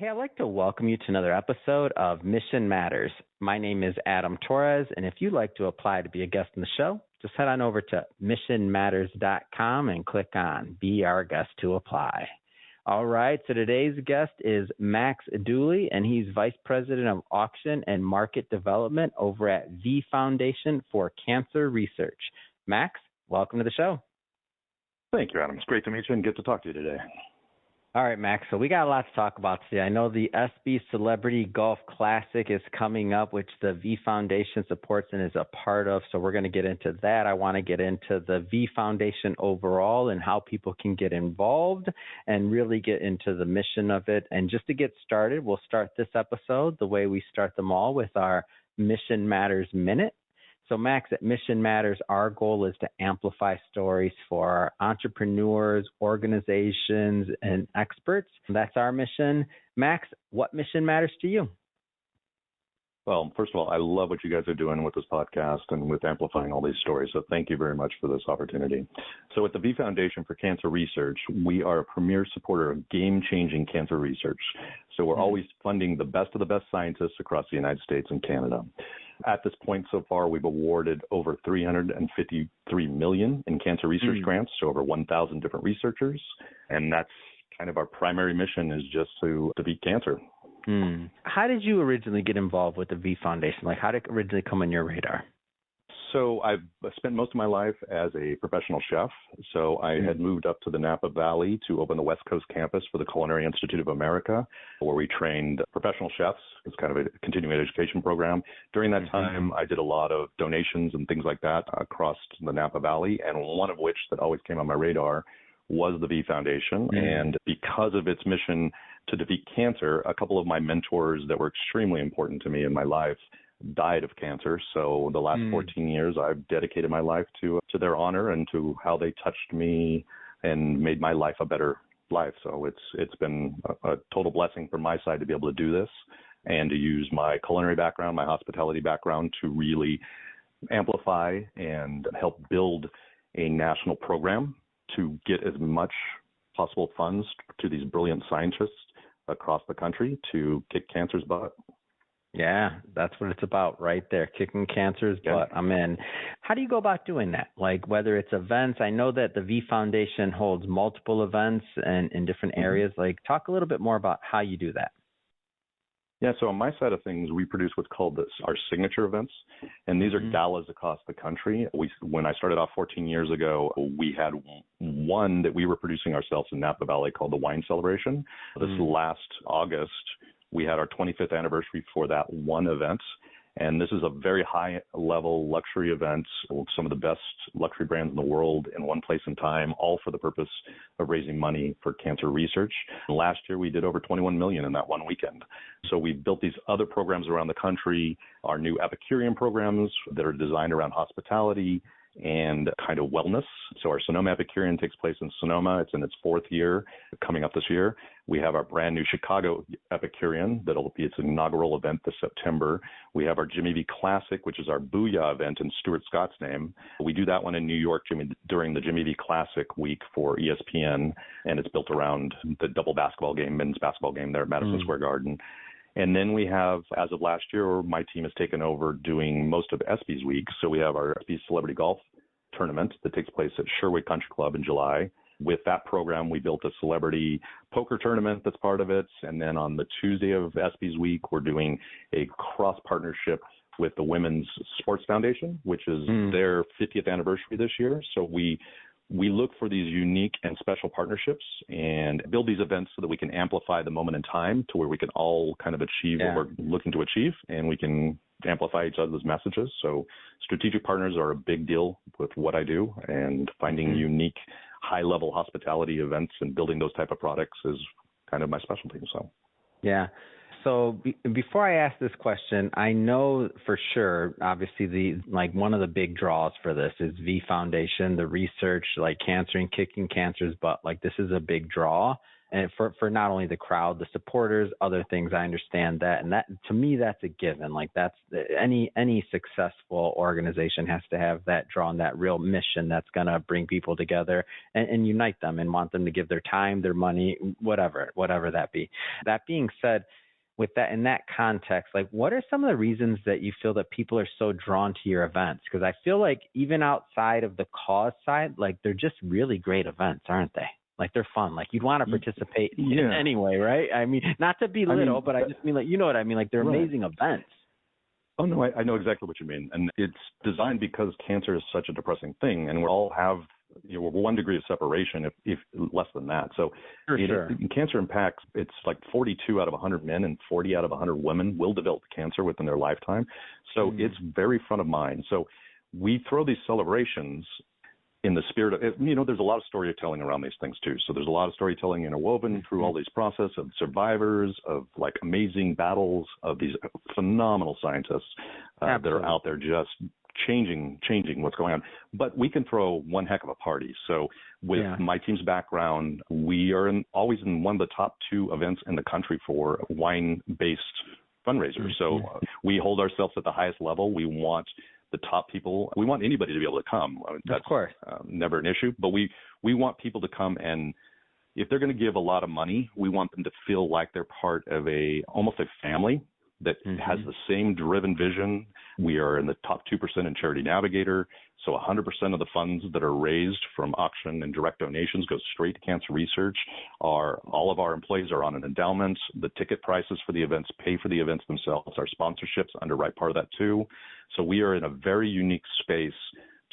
Hey, I'd like to welcome you to another episode of Mission Matters. My name is Adam Torres, and if you'd like to apply to be a guest on the show, just head on over to missionmatters.com and click on Be Our Guest to apply. All right, so today's guest is Max Dooley, and he's Vice President of Auction and Market Development over at V Foundation for Cancer Research. Max, welcome to the show. Thank you, Adam. It's great to meet you and get to talk to you today. All right, Max. So we got a lot to talk about today. I know the ESPYS Celebrity Golf Classic is coming up, which the V Foundation supports and is a part of. So we're going to get into that. I want to get into the V Foundation overall and how people can get involved and really get into the mission of it. And just to get started, we'll start this episode the way we start them all with our Mission Matters Minute. So, Max, at Mission Matters, our goal is to amplify stories for entrepreneurs, organizations, and experts. That's our mission. Max, what mission matters to you? Well, first of all, I love what you guys are doing with this podcast and with amplifying all these stories. So thank you very much for this opportunity. So at the V Foundation for Cancer Research, we are a premier supporter of game-changing cancer research. So we're always funding the best of the best scientists across the United States and Canada. At this point so far, we've awarded over $353 million in cancer research grants to over 1,000 different researchers. And that's kind of our primary mission, is just to beat cancer. How did you originally get involved with the V Foundation? Like, how did it originally come on your radar? So I've spent most of my life as a professional chef. So I had moved up to the Napa Valley to open the West Coast campus for the Culinary Institute of America, where we trained professional chefs. It's kind of a continuing education program. During that time, I did a lot of donations and things like that across the Napa Valley, and one of which that always came on my radar was the V Foundation. And because of its mission to defeat cancer, a couple of my mentors that were extremely important to me in my life died of cancer. So the last 14 years, I've dedicated my life to their honor and to how they touched me and made my life a better life. So it's been a total blessing from my side to be able to do this and to use my culinary background, my hospitality background to really amplify and help build a national program to get as much possible funds to these brilliant scientists across the country to kick cancer's butt. Yeah, that's what it's about right there, kicking cancer's butt. I'm in. How do you go about doing that? Like, whether it's events, I know that the V Foundation holds multiple events and in different areas. Like, talk a little bit more about how you do that. Yeah, so on my side of things, we produce what's called our signature events, and these are galas across the country. When I started off 14 years ago, we had one that we were producing ourselves in Napa Valley called the Wine Celebration. This last August, we had our 25th anniversary for that one event. And this is a very high-level luxury event with some of the best luxury brands in the world in one place and time, all for the purpose of raising money for cancer research. And last year, we did over $21 million in that one weekend. So we've built these other programs around the country, our new Epicurean programs that are designed around hospitality and kind of wellness. So our Sonoma Epicurean takes place in Sonoma. It's in its fourth year coming up this year. We have our brand new Chicago Epicurean that'll be its inaugural event this September. We have our Jimmy V Classic, which is our Booyah event in Stuart Scott's name. We do that one in New York during the Jimmy V Classic week for ESPN, and it's built around the double basketball game, men's basketball game there at Madison Square Garden. And then we have, as of last year, my team has taken over doing most of ESPYS week. So we have our ESPYS Celebrity Golf Tournament that takes place at Sherwood Country Club in July. With that program, we built a celebrity poker tournament that's part of it. And then on the Tuesday of ESPYS week, we're doing a cross-partnership with the Women's Sports Foundation, which is their 50th anniversary this year. So we look for these unique and special partnerships and build these events so that we can amplify the moment in time to where we can all kind of achieve what we're looking to achieve, and we can amplify each other's messages. So strategic partners are a big deal with what I do, and finding unique high-level hospitality events and building those type of products is kind of my specialty. So before I ask this question, I know for sure, obviously, one of the big draws for this is V Foundation, the research, like cancer and kicking cancer's butt. Like, this is a big draw. and for not only the crowd, the supporters, other things. I understand that, and that to me that's a given. Like that's any successful organization has to have that draw and that real mission that's going to bring people together and unite them and want them to give their time, their money, whatever that be. That being said, with that, in that context, like what are some of the reasons that you feel that people are so drawn to your events? Because I feel like even outside of the cause side, like they're just really great events, aren't they? Like they're fun. Like you'd want to participate in anyway, right? I mean, not to belittle, but I just mean like, you know what I mean? Like they're amazing events. Oh, no, I know exactly what you mean. And it's designed because cancer is such a depressing thing, and we all have, we're 1 degree of separation, if less than that. So cancer impacts, it's like 42 out of 100 men and 40 out of 100 women will develop cancer within their lifetime. So it's very front of mind. So we throw these celebrations in the spirit of, there's a lot of storytelling around these things too. So there's a lot of storytelling interwoven through all these process of survivors, of like amazing battles, of these phenomenal scientists that are out there just changing what's going on. But we can throw one heck of a party. So with my team's background, we are always in one of the top 2 events in the country for wine-based fundraisers. So we hold ourselves at the highest level. We want the top people. We want anybody to be able to come. I mean, that's of course never an issue. But we want people to come, and if they're going to give a lot of money, we want them to feel like they're part of almost a family that has the same driven vision. We are in the top 2% in Charity Navigator. So 100% of the funds that are raised from auction and direct donations go straight to cancer research. All of our employees are on an endowment. The ticket prices for the events pay for the events themselves. Our sponsorships underwrite part of that too. So we are in a very unique space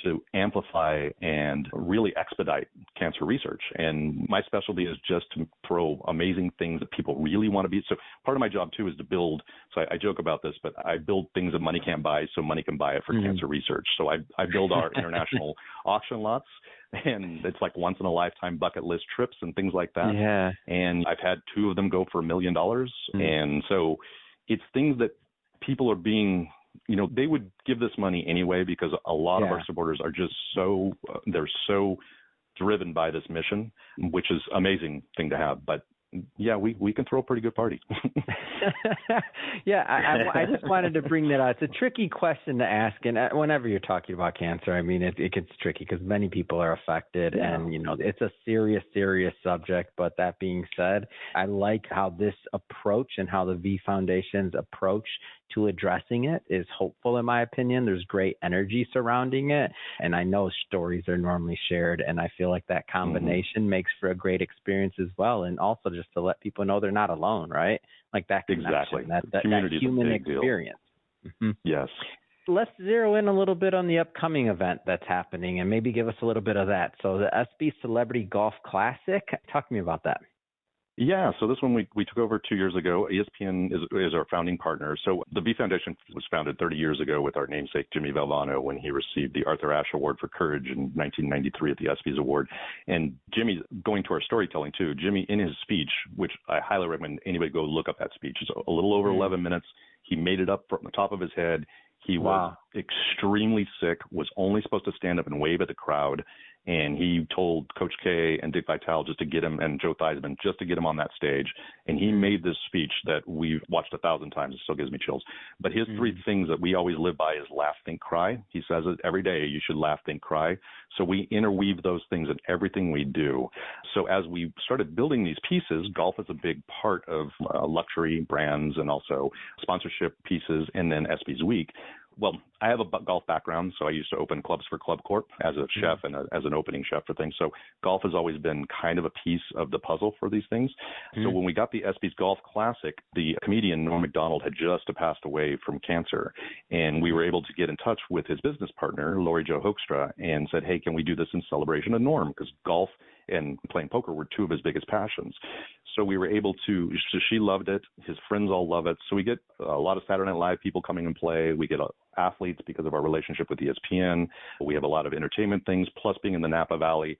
to amplify and really expedite cancer research. And my specialty is just to throw amazing things that people really want to be. So part of my job too is to build, so I joke about this, but I build things that money can't buy so money can buy it for cancer research. So I build our international auction lots, and it's like once in a lifetime bucket list trips and things like that. Yeah. And I've had 2 of them go for $1 million. And so it's things that people are being, they would give this money anyway because a lot of our supporters are just they're so driven by this mission, which is an amazing thing to have. But we can throw a pretty good party. I just wanted to bring that out. It's a tricky question to ask, and whenever you're talking about cancer, I mean, it gets tricky because many people are affected, and it's a serious subject. But that being said, I like how this approach and how the V Foundation's approach to addressing it is hopeful, in my opinion. There's great energy surrounding it, and I know stories are normally shared, and I feel like that combination makes for a great experience as well, and also just to let people know they're not alone, right? Like that connection, that human experience. Yes. Let's zero in a little bit on the upcoming event that's happening and maybe give us a little bit of that. So the ESPYS Celebrity Golf Classic, talk to me about that. Yeah, so this one we took over 2 years ago. ESPN is our founding partner. So the V Foundation was founded 30 years ago with our namesake, Jimmy Valvano, when he received the Arthur Ashe Award for Courage in 1993 at the ESPYS Award. And Jimmy, going to our storytelling too, Jimmy in his speech, which I highly recommend anybody go look up that speech. It's a little over 11 minutes. He made it up from the top of his head. He was extremely sick, was only supposed to stand up and wave at the crowd. And he told Coach K and Dick Vitale just to get him, and Joe Theismann, just to get him on that stage. And he made this speech that we've watched 1,000 times. It still gives me chills. But his 3 things that we always live by is laugh, think, cry. He says it every day. You should laugh, think, cry. So we interweave those things in everything we do. So as we started building these pieces, golf is a big part of luxury brands and also sponsorship pieces, and then ESPYS Week. Well, I have a golf background, so I used to open clubs for Club Corp as a chef and as an opening chef for things. So golf has always been kind of a piece of the puzzle for these things. So when we got the ESPYS Golf Classic, the comedian Norm Macdonald had just passed away from cancer, and we were able to get in touch with his business partner, Lori Jo Hoekstra, and said, hey, can we do this in celebration of Norm? Because golf and playing poker were 2 of his biggest passions. So we were able to, so she loved it. His friends all love it. So we get a lot of Saturday Night Live people coming and play. We get athletes because of our relationship with ESPN. We have a lot of entertainment things, plus being in the Napa Valley,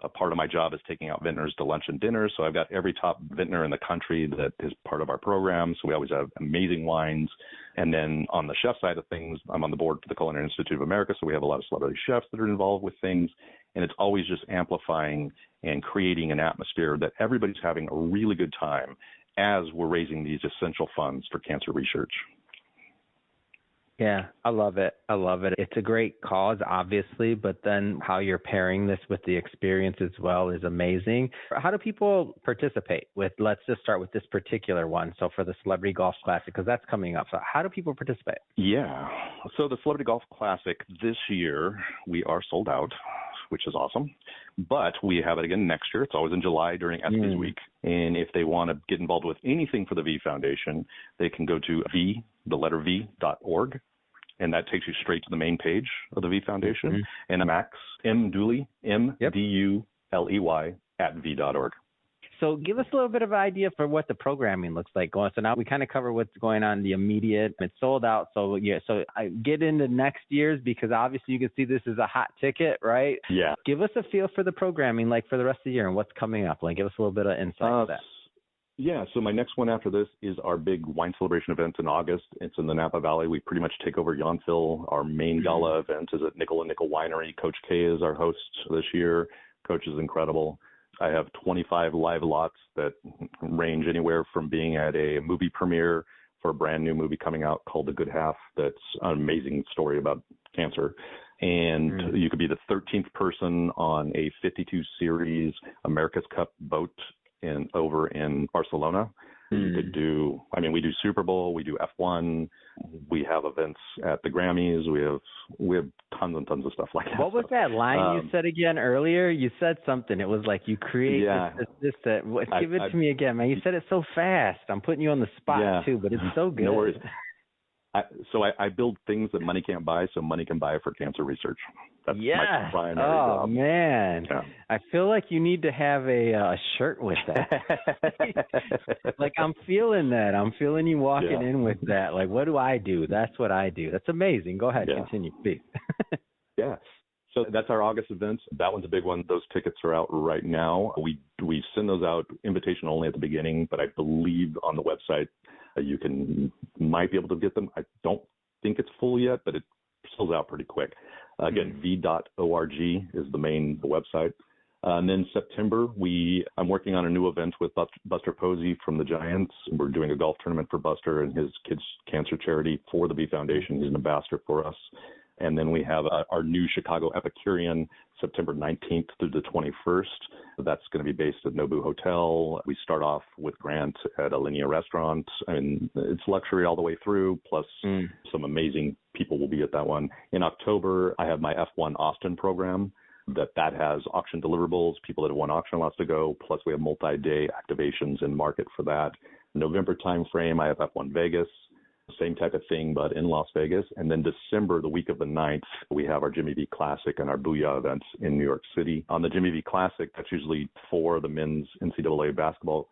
A part of my job is taking out vintners to lunch and dinner. So I've got every top vintner in the country that is part of our program. So we always have amazing wines. And then on the chef side of things, I'm on the board for the Culinary Institute of America. So we have a lot of celebrity chefs that are involved with things. And it's always just amplifying and creating an atmosphere that everybody's having a really good time as we're raising these essential funds for cancer research. Yeah, I love it. I love it. It's a great cause, obviously, but then how you're pairing this with the experience as well is amazing. How do people participate with, let's just start with this particular one. So for the Celebrity Golf Classic, because that's coming up. So how do people participate? Yeah. So the Celebrity Golf Classic this year, we are sold out, which is awesome. But we have it again next year. It's always in July during ESPYS week. And if they want to get involved with anything for the V Foundation, they can go to v.org. And that takes you straight to the main page of the V Foundation. And Max, M. Dooley, M-D-U-L-E-Y, at v.org. So give us a little bit of an idea for what the programming looks like going. So now we kind of cover what's going on in the immediate. It's sold out. So yeah, so I get into next year's because obviously you can see this is a hot ticket, right? Yeah. Give us a feel for the programming, like for the rest of the year and what's coming up. Like give us a little bit of insight to that. Yeah, so my next one after this is our big wine celebration event in August. It's in the Napa Valley. We pretty much take over Yountville. Our main gala event is at Nickel and Nickel Winery. Coach K is our host this year. Coach is incredible. I have 25 live lots that range anywhere from being at a movie premiere for a brand new movie coming out called The Good Half. That's an amazing story about cancer. And you could be the 13th person on a 52 series America's Cup boat over in Barcelona. You could do, we do Super Bowl, we do F1, we have events at the Grammys, we have tons and tons of stuff like that. What was that line you said again earlier? You said something. It was like you create this. Give it to me again, man. You said it so fast. I'm putting you on the spot too, but it's so good. No worries. I build things that money can't buy, so money can buy for cancer research. That's my primary job. Oh, man. Yeah. I feel like you need to have a shirt with that. Like, I'm feeling that. I'm feeling you walking in with that. Like, what do I do? That's what I do. That's amazing. Go ahead. Continue, please. Yeah. So that's our August event. That one's a big one. Those tickets are out right now. We send those out invitation only at the beginning, but I believe on the website you might be able to get them. I don't think it's full yet, but it sells out pretty quick. Again, v.org is the main website. And then September, I'm working on a new event with Buster Posey from the Giants. We're doing a golf tournament for Buster and his kids' cancer charity for the V Foundation. He's an ambassador for us. And then we have our new Chicago Epicurean, September 19th through the 21st. That's going to be based at Nobu Hotel. We start off with Grant at Alinea Restaurant. It's luxury all the way through, plus some amazing people will be at that one. In October, I have my F1 Austin program that has auction deliverables, people that have won auction lots to go, plus we have multi-day activations in market for that. November timeframe, I have F1 Vegas. Same type of thing, but in Las Vegas. And then December, the week of the 9th, we have our Jimmy V Classic and our Booyah events in New York City. On the Jimmy V Classic, that's usually for the men's NCAA basketball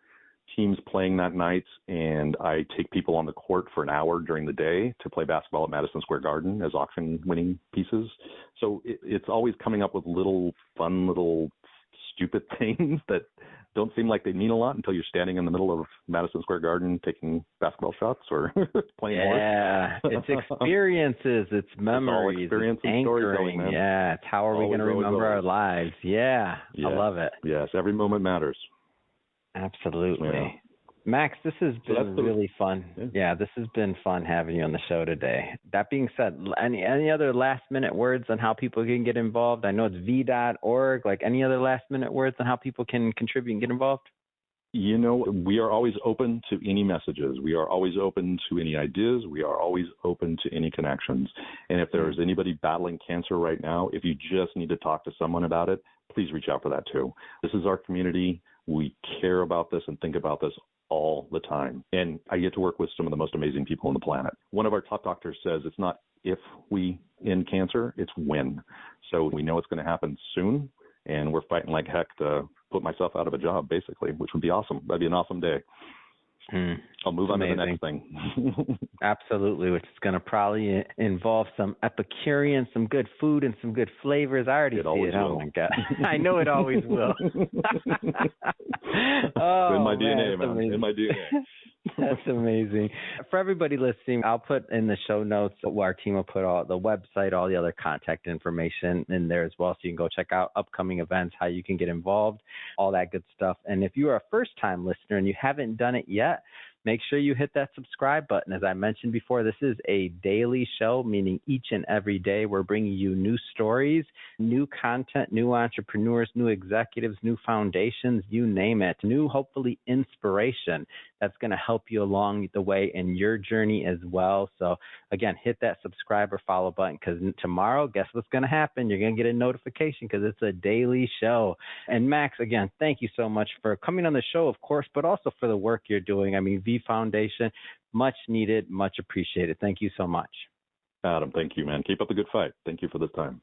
teams playing that night. And I take people on the court for an hour during the day to play basketball at Madison Square Garden as auction winning pieces. So it's always coming up with fun little stupid things that don't seem like they mean a lot until you're standing in the middle of Madison Square Garden taking basketball shots or playing horse. Yeah, it's experiences, it's memories, experience it's and storytelling, man. Yeah, it's how are we going to remember our lives? Yeah, I love it. Yes, every moment matters. Absolutely. Yeah. Max, this has been really fun. Yeah, this has been fun having you on the show today. That being said, any other last-minute words on how people can get involved? I know it's v.org. Like, any other last-minute words on how people can contribute and get involved? We are always open to any messages. We are always open to any ideas. We are always open to any connections. And if there's anybody battling cancer right now, if you just need to talk to someone about it, please reach out for that too. This is our community. We care about this and think about this all the time. And I get to work with some of the most amazing people on the planet. One of our top doctors says it's not if we end cancer, it's when. So we know it's going to happen soon, and we're fighting like heck to put myself out of a job, basically, which would be awesome. That'd be an awesome day. I'll move on to the amazing. next thing. Absolutely, which is going to probably involve some Epicurean, some good food, and some good flavors. I already see it. Will. Oh my God, I know it always will. In my DNA, man. In my DNA. That's amazing. For everybody listening, I'll put in the show notes where our team will put all the website, all the other contact information in there as well. So you can go check out upcoming events, how you can get involved, all that good stuff. And if you are a first-time listener and you haven't done it yet, make sure you hit that subscribe button. As I mentioned before, this is a daily show, meaning each and every day we're bringing you new stories, new content, new entrepreneurs, new executives, new foundations, you name it, new, hopefully, inspiration that's going to help you along the way in your journey as well. So, again, hit that subscribe or follow button, because tomorrow, guess what's going to happen? You're going to get a notification because it's a daily show. And Max, again, thank you so much for coming on the show, of course, but also for the work you're doing. I mean, Foundation, much needed, much appreciated. Thank you so much. Adam, thank you, man. Keep up the good fight. Thank you for this time.